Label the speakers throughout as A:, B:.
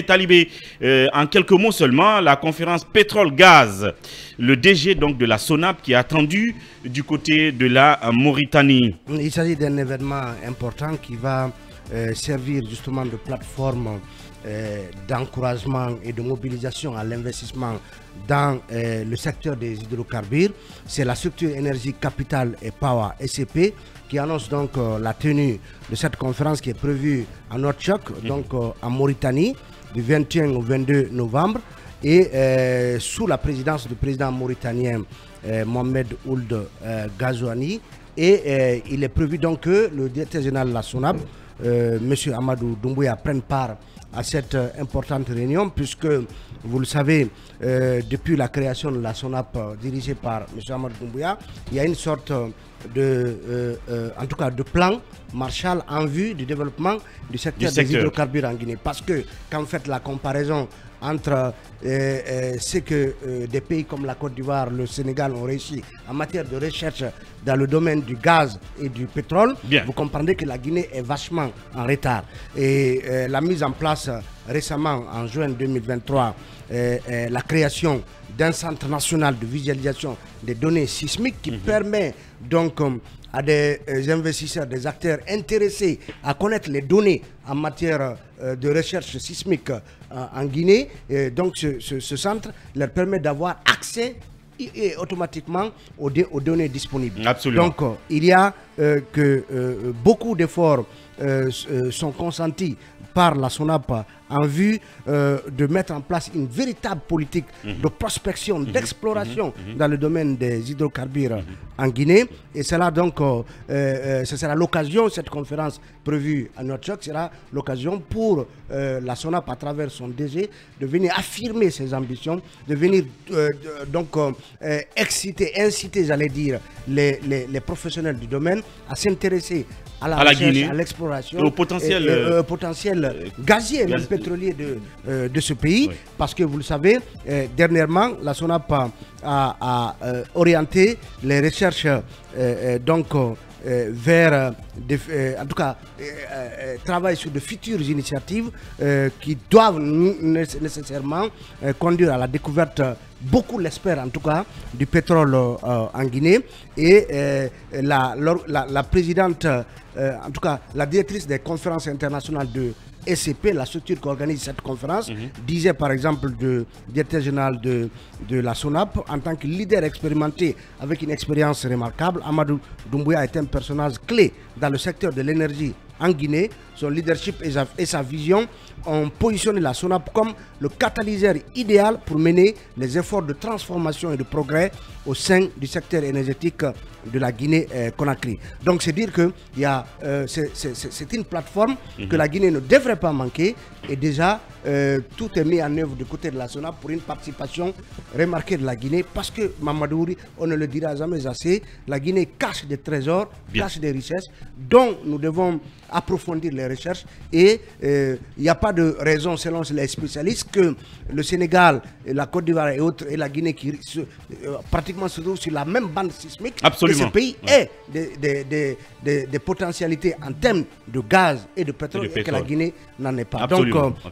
A: Talibé, en quelques mots seulement, la conférence pétrole-gaz, le DG donc de la SONAP qui est attendu du côté de la Mauritanie.
B: Il s'agit d'un événement important qui va servir justement de plateforme d'encouragement et de mobilisation à l'investissement dans le secteur des hydrocarbures. C'est la structure énergie capital et power SCP qui annonce donc la tenue de cette conférence qui est prévue à Nouakchott, donc en Mauritanie, du 21 au 22 novembre, et sous la présidence du président mauritanien Mohamed Ould Ghazouani. Et il est prévu donc que le directeur général de la SONAP, M. Amadou Doumbouya, prenne part à cette importante réunion, puisque, vous le savez, depuis la création de la SONAP dirigée par M. Amadou Doumbouya, il y a une sorte en tout cas de plan Marshall en vue du développement du secteur des hydrocarbures en Guinée. Parce que quand vous faites la comparaison entre ce que des pays comme la Côte d'Ivoire, le Sénégal ont réussi en matière de recherche dans le domaine du gaz et du pétrole, vous comprenez que la Guinée est vachement en retard. Et la mise en place récemment, en juin 2023, la création d'un centre national de visualisation des données sismiques qui permet donc à des investisseurs, des acteurs intéressés à connaître les données en matière de recherche sismique en Guinée. Et donc ce centre leur permet d'avoir accès automatiquement aux données disponibles.
A: Absolument.
B: Donc il y a que beaucoup d'efforts sont consentis par la SONAP en vue de mettre en place une véritable politique de prospection, d'exploration dans le domaine des hydrocarbures en Guinée. Et cela donc, ce sera l'occasion, cette conférence prévue à Nouakchott sera l'occasion pour la SONAP à travers son DG de venir affirmer ses ambitions, de venir inciter, j'allais dire, les professionnels du domaine à s'intéresser à la recherche,
A: Guinée,
B: à l'exploration,
A: au potentiel,
B: gazier, même pétrolier de ce pays, parce que vous le savez, dernièrement, la SONAP a orienté les recherches vers, en tout cas, travailler sur de futures initiatives qui doivent nécessairement conduire à la découverte, beaucoup l'espèrent en tout cas, du pétrole en Guinée. Et la présidente, en tout cas la directrice des conférences internationales de SCP, la structure qui organise cette conférence, disait par exemple le directeur général de la SONAP, en tant que leader expérimenté avec une expérience remarquable, Amadou Doumbouya est un personnage clé dans le secteur de l'énergie en Guinée. Son leadership et sa vision ont positionné la SONAP comme le catalyseur idéal pour mener les efforts de transformation et de progrès au sein du secteur énergétique de la Guinée-Conakry. Donc c'est dire que c'est une plateforme que la Guinée ne devrait pas manquer, et déjà tout est mis en œuvre du côté de la SONAP pour une participation remarquée de la Guinée, parce que Mamadouri, on ne le dira jamais assez, la Guinée cache des trésors, cache des richesses dont nous devons approfondir les recherches, et il n'y a pas de raison, selon les spécialistes, que le Sénégal, la Côte d'Ivoire et autres, et la Guinée qui pratiquement se trouvent sur la même bande sismique, que ce pays ait des potentialités en termes de gaz et de pétrole, et que la Guinée n'en ait pas. Donc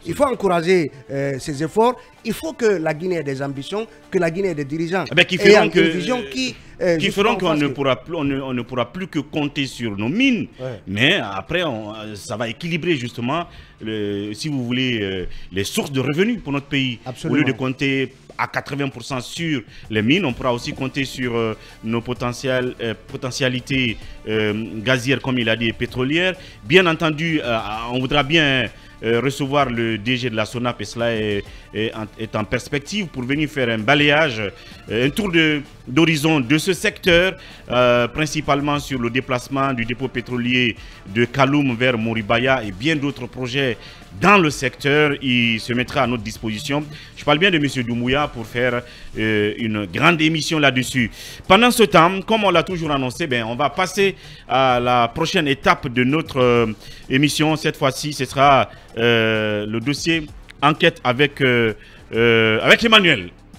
B: il faut encourager ces efforts. Il faut que la Guinée ait des ambitions, que la Guinée ait des dirigeants
A: qui feront
B: une vision qui
A: feront qu'on ne pourra plus que compter sur nos mines. Mais après, ça va équilibrer justement, si vous voulez, les sources de revenus pour notre pays. Au lieu de compter à 80% sur les mines, on pourra aussi compter sur nos potentialités gazières, comme il a dit, et pétrolières. Bien entendu, on voudra bien recevoir le DG de la SONAP, et cela est en perspective, pour venir faire un balayage, un tour d'horizon de ce secteur, principalement sur le déplacement du dépôt pétrolier de Kaloum vers Moribaya et bien d'autres projets dans le secteur. Il se mettra à notre disposition. Je parle bien de M. Doumbouya pour faire une grande émission là-dessus. Pendant ce temps, comme on l'a toujours annoncé, on va passer à la prochaine étape de notre émission. Cette fois-ci, ce sera le dossier enquête avec Emmanuel.